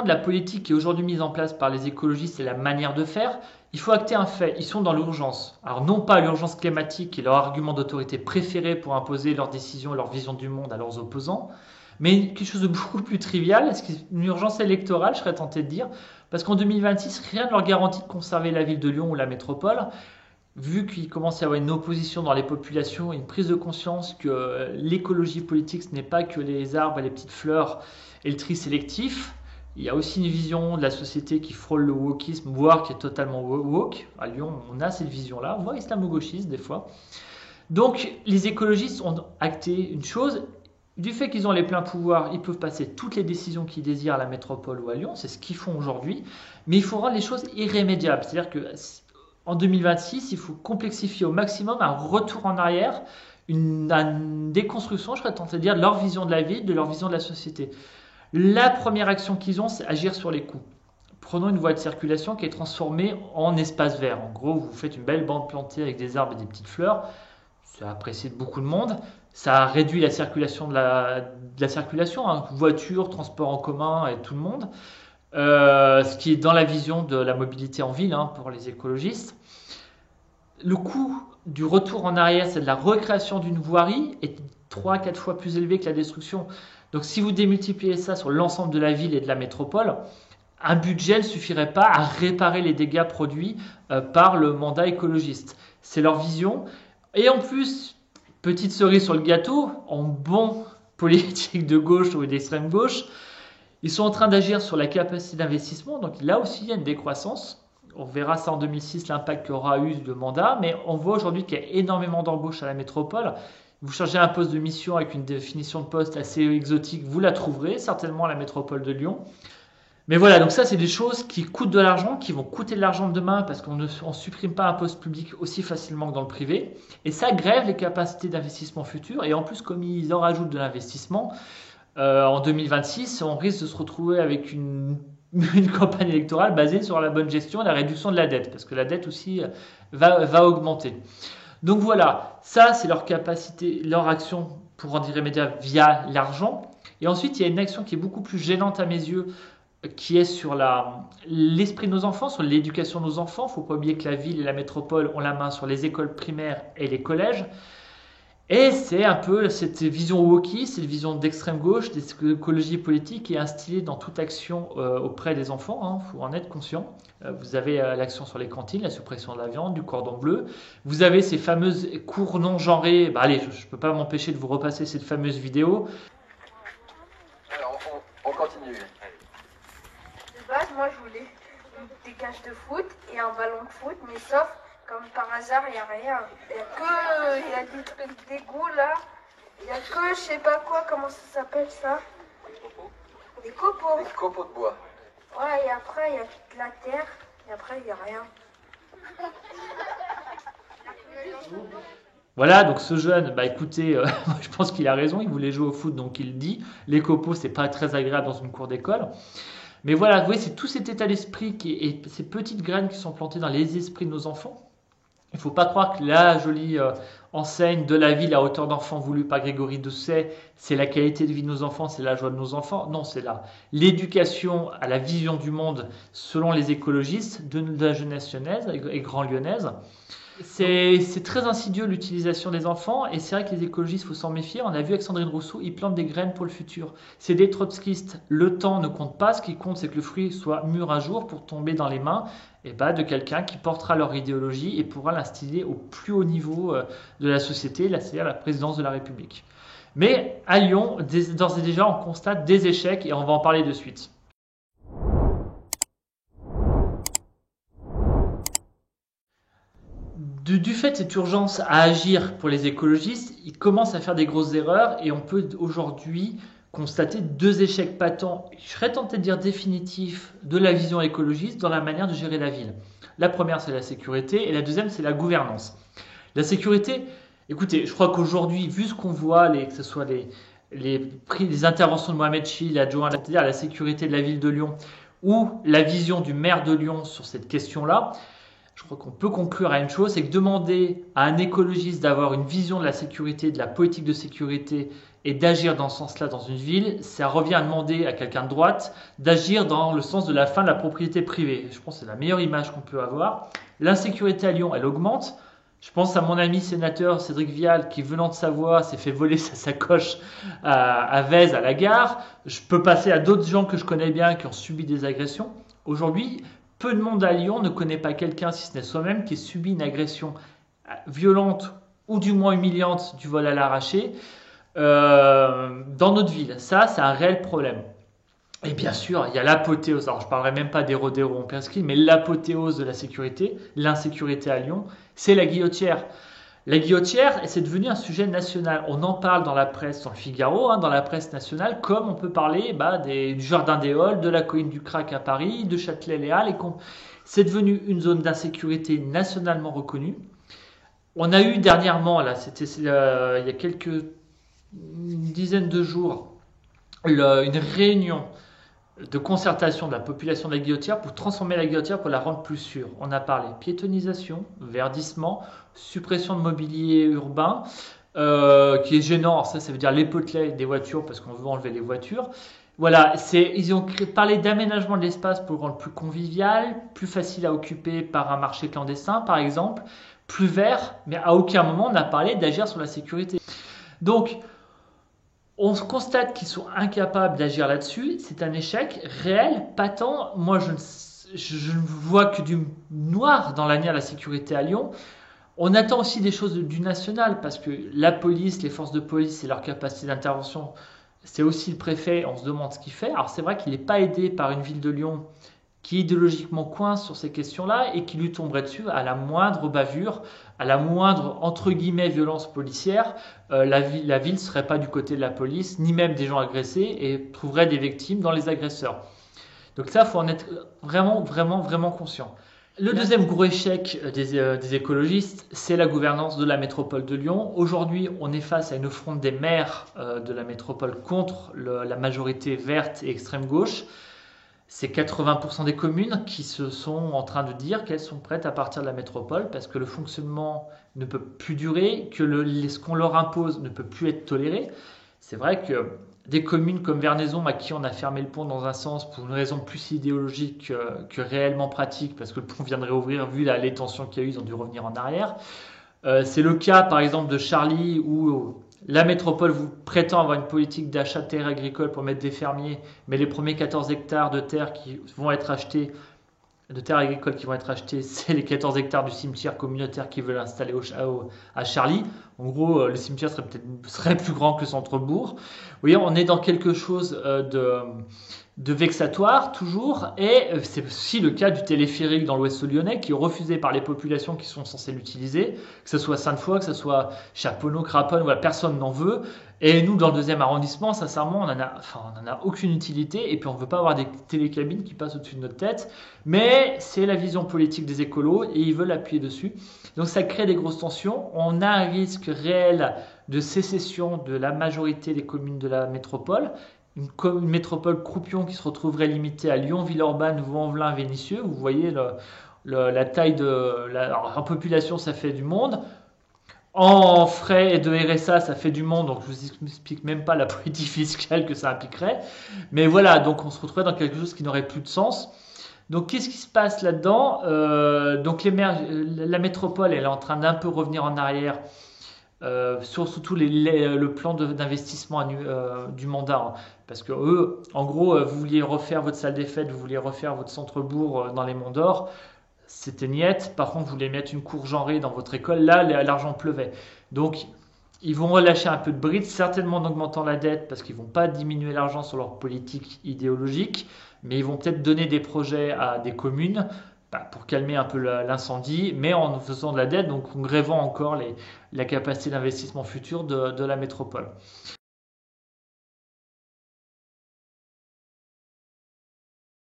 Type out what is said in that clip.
de la politique qui est aujourd'hui mise en place par les écologistes et la manière de faire, il faut acter un fait. Ils sont dans l'urgence. Alors non pas l'urgence climatique qui est leur argument d'autorité préféré pour imposer leurs décisions et leur vision du monde à leurs opposants, mais quelque chose de beaucoup plus trivial, une urgence électorale, je serais tenté de dire, parce qu'en 2026, rien ne leur garantit de conserver la ville de Lyon ou la métropole, vu qu'il commence à y avoir une opposition dans les populations, une prise de conscience que l'écologie politique, ce n'est pas que les arbres et les petites fleurs et le tri sélectif. Il y a aussi une vision de la société qui frôle le wokisme, voire qui est totalement woke. À Lyon, on a cette vision-là, voire islamo-gauchiste des fois. Donc, les écologistes ont acté une chose. Du fait qu'ils ont les pleins pouvoirs, ils peuvent passer toutes les décisions qu'ils désirent à la métropole ou à Lyon. C'est ce qu'ils font aujourd'hui. Mais il faut rendre les choses irrémédiables. C'est-à-dire qu'en 2026, il faut complexifier au maximum un retour en arrière, une déconstruction, je serais tenté de dire, de leur vision de la vie, de leur vision de la société. La première action qu'ils ont, c'est agir sur les coûts. Prenons une voie de circulation qui est transformée en espace vert. En gros, vous faites une belle bande plantée avec des arbres et des petites fleurs. C'est apprécié de beaucoup de monde. Ça réduit la circulation de la circulation, hein, voiture, transport en commun et tout le monde. Ce qui est dans la vision de la mobilité en ville, hein, pour les écologistes. Le coût du retour en arrière, c'est de la recréation d'une voirie, est 3-4 fois plus élevé que la destruction. Donc si vous démultipliez ça sur l'ensemble de la ville et de la métropole, un budget ne suffirait pas à réparer les dégâts produits par le mandat écologiste. C'est leur vision. Et en plus, petite cerise sur le gâteau, en bon politique de gauche ou d'extrême gauche, ils sont en train d'agir sur la capacité d'investissement. Donc là aussi, il y a une décroissance. On verra ça en 2006, l'impact qu'aura eu le mandat. Mais on voit aujourd'hui qu'il y a énormément d'embauches à la métropole. Vous cherchez un poste de mission avec une définition de poste assez exotique, vous la trouverez certainement à la métropole de Lyon. Mais voilà, donc ça c'est des choses qui coûtent de l'argent, qui vont coûter de l'argent demain parce qu'on ne supprime pas un poste public aussi facilement que dans le privé. Et ça grève les capacités d'investissement futures. Et en plus, comme ils en rajoutent de l'investissement, en 2026, on risque de se retrouver avec une campagne électorale basée sur la bonne gestion et la réduction de la dette, parce que la dette aussi va augmenter. Donc voilà, ça c'est leur capacité, leur action pour rendre irrémédiable via l'argent. Et ensuite, il y a une action qui est beaucoup plus gênante à mes yeux, qui est sur l'esprit de nos enfants, sur l'éducation de nos enfants. Il ne faut pas oublier que la ville et la métropole ont la main sur les écoles primaires et les collèges. Et c'est un peu cette vision wokiste, cette vision d'extrême gauche, d'écologie politique qui est instillée dans toute action auprès des enfants. Il faut en être conscient. Vous avez l'action sur les cantines, la suppression de la viande, du cordon bleu. Vous avez ces fameuses cours non genrés. Allez, je ne peux pas m'empêcher de vous repasser cette fameuse vidéo. Alors, on continue. De base, moi, je voulais des cages de foot et un ballon de foot, mais sauf, comme par hasard, il n'y a rien. Il y a des trucs d'égout, là. Il n'y a que, je sais pas quoi, comment ça s'appelle, ça? Des copeaux. Des copeaux de bois. Ouais, et après, il y a de la terre, et après, il n'y a rien. Voilà, donc ce jeune, écoutez, je pense qu'il a raison, il voulait jouer au foot, donc il le dit. Les copeaux, c'est pas très agréable dans une cour d'école. Mais voilà, vous voyez, c'est tout cet état d'esprit et ces petites graines qui sont plantées dans les esprits de nos enfants. Il ne faut pas croire que la jolie enseigne de la ville à hauteur d'enfant voulue par Grégory Doucet, c'est la qualité de vie de nos enfants, c'est la joie de nos enfants. Non, c'est l'éducation à la vision du monde selon les écologistes de la jeunesse lyonnaise et grand lyonnaise. C'est très insidieux l'utilisation des enfants et c'est vrai que les écologistes, il faut s'en méfier. On a vu avec Sandrine Rousseau, ils plantent des graines pour le futur. C'est des trotskistes. Le temps ne compte pas, ce qui compte c'est que le fruit soit mûr un jour pour tomber dans les mains de quelqu'un qui portera leur idéologie et pourra l'instiller au plus haut niveau de la société, c'est-à-dire la présidence de la République. Mais à Lyon, d'ores et déjà, on constate des échecs et on va en parler de suite. Du fait de cette urgence à agir pour les écologistes, ils commencent à faire des grosses erreurs et on peut aujourd'hui constater deux échecs patents, je serais tenté de dire définitifs, de la vision écologiste dans la manière de gérer la ville. La première, c'est la sécurité et la deuxième, c'est la gouvernance. La sécurité, écoutez, je crois qu'aujourd'hui, vu ce qu'on voit, que ce soit les interventions de Mohamed Chil, l'adjoint, c'est-à-dire la sécurité de la ville de Lyon, ou la vision du maire de Lyon sur cette question-là, je crois qu'on peut conclure à une chose, c'est que demander à un écologiste d'avoir une vision de la sécurité, de la politique de sécurité et d'agir dans ce sens-là dans une ville, ça revient à demander à quelqu'un de droite d'agir dans le sens de la fin de la propriété privée. Je pense que c'est la meilleure image qu'on peut avoir. L'insécurité à Lyon, elle augmente. Je pense à mon ami sénateur Cédric Vial qui, venant de Savoie, s'est fait voler sa sacoche à Vèze, à la gare. Je peux passer à d'autres gens que je connais bien qui ont subi des agressions. Aujourd'hui, peu de monde à Lyon ne connaît pas quelqu'un, si ce n'est soi-même, qui ait subi une agression violente ou du moins humiliante du vol à l'arraché dans notre ville. Ça, c'est un réel problème. Et bien sûr, il y a l'apothéose. Alors, je ne parlerai même pas des rodéos en presqu'île, mais l'apothéose de la sécurité, l'insécurité à Lyon, c'est la guillotière. La guillotière, c'est devenu un sujet national. On en parle dans la presse, dans le Figaro, dans la presse nationale, comme on peut parler du Jardin des Halles, de la colline du Crac à Paris, de Châtelet-Les Halles. C'est devenu une zone d'insécurité nationalement reconnue. On a eu dernièrement, là, c'était il y a une dizaine de jours, une réunion de concertation de la population de la Guillotière pour transformer la Guillotière, pour la rendre plus sûre. On a parlé piétonisation, verdissement, suppression de mobilier urbain, qui est gênant. Alors ça veut dire les potelets des voitures parce qu'on veut enlever les voitures. Voilà, ils ont parlé d'aménagement de l'espace pour le rendre plus convivial, plus facile à occuper par un marché clandestin par exemple, plus vert, mais à aucun moment on n'a parlé d'agir sur la sécurité. Donc, on constate qu'ils sont incapables d'agir là-dessus. C'est un échec réel, patent. Moi, je ne vois que du noir dans l'avenir de la sécurité à Lyon. On attend aussi des choses du national parce que la police, les forces de police et leur capacité d'intervention, c'est aussi le préfet. On se demande ce qu'il fait. Alors, c'est vrai qu'il n'est pas aidé par une ville de Lyon qui idéologiquement coince sur ces questions-là et qui lui tomberait dessus à la moindre bavure, à la moindre, entre guillemets, violence policière. La ville ne serait pas du côté de la police, ni même des gens agressés, et trouverait des victimes dans les agresseurs. Donc ça, il faut en être vraiment, vraiment, vraiment conscient. Le deuxième gros échec des écologistes, c'est la gouvernance de la métropole de Lyon. Aujourd'hui, on est face à une fronde des maires de la métropole contre la majorité verte et extrême gauche. C'est 80% des communes qui se sont en train de dire qu'elles sont prêtes à partir de la métropole parce que le fonctionnement ne peut plus durer, que ce qu'on leur impose ne peut plus être toléré. C'est vrai que des communes comme Vernaison, à qui on a fermé le pont dans un sens pour une raison plus idéologique que réellement pratique, parce que le pont vient de réouvrir, vu les tensions qu'il y a eu, ils ont dû revenir en arrière. C'est le cas par exemple de Charly où la métropole vous prétend avoir une politique d'achat de terres agricoles pour mettre des fermiers, mais les premiers 14 hectares de terres qui vont être achetés, de terres agricoles qui vont être achetées, c'est les 14 hectares du cimetière communautaire qu'ils veulent installer à Charly. En gros, le cimetière serait plus grand que le centre-bourg. Vous voyez, on est dans quelque chose de vexatoire toujours, et c'est aussi le cas du téléphérique dans l'ouest lyonnais qui est refusé par les populations qui sont censées l'utiliser, que ce soit Sainte-Foy, que ce soit Chaponneau, Craponne, voilà, personne n'en veut. Et nous, dans le 2e arrondissement, sincèrement, on n'en a aucune utilité, et puis on ne veut pas avoir des télécabines qui passent au-dessus de notre tête, mais c'est la vision politique des écolos, et ils veulent appuyer dessus. Donc ça crée des grosses tensions. On a un risque réel de sécession de la majorité des communes de la métropole, une métropole croupion qui se retrouverait limitée à Lyon, Villeurbanne, Vaux-en-Velin, Vénissieux. Vous voyez la taille alors, en population, ça fait du monde. En frais de RSA, ça fait du monde, donc je vous explique même pas la politique fiscale que ça impliquerait. Mais voilà, donc on se retrouverait dans quelque chose qui n'aurait plus de sens. Donc qu'est-ce qui se passe là-dedans Donc la métropole, elle est en train d'un peu revenir en arrière sur surtout le plan d'investissement du mandat. Parce que eux, en gros, vous vouliez refaire votre salle des fêtes, vous vouliez refaire votre centre-bourg dans les Monts d'Or. C'était niette. Par contre, vous voulez mettre une cour genrée dans votre école. Là, l'argent pleuvait. Donc, ils vont relâcher un peu de bride, certainement en augmentant la dette, parce qu'ils ne vont pas diminuer l'argent sur leur politique idéologique, mais ils vont peut-être donner des projets à des communes pour calmer un peu l'incendie, mais en faisant de la dette, donc en grèvant encore la capacité d'investissement futur de la métropole.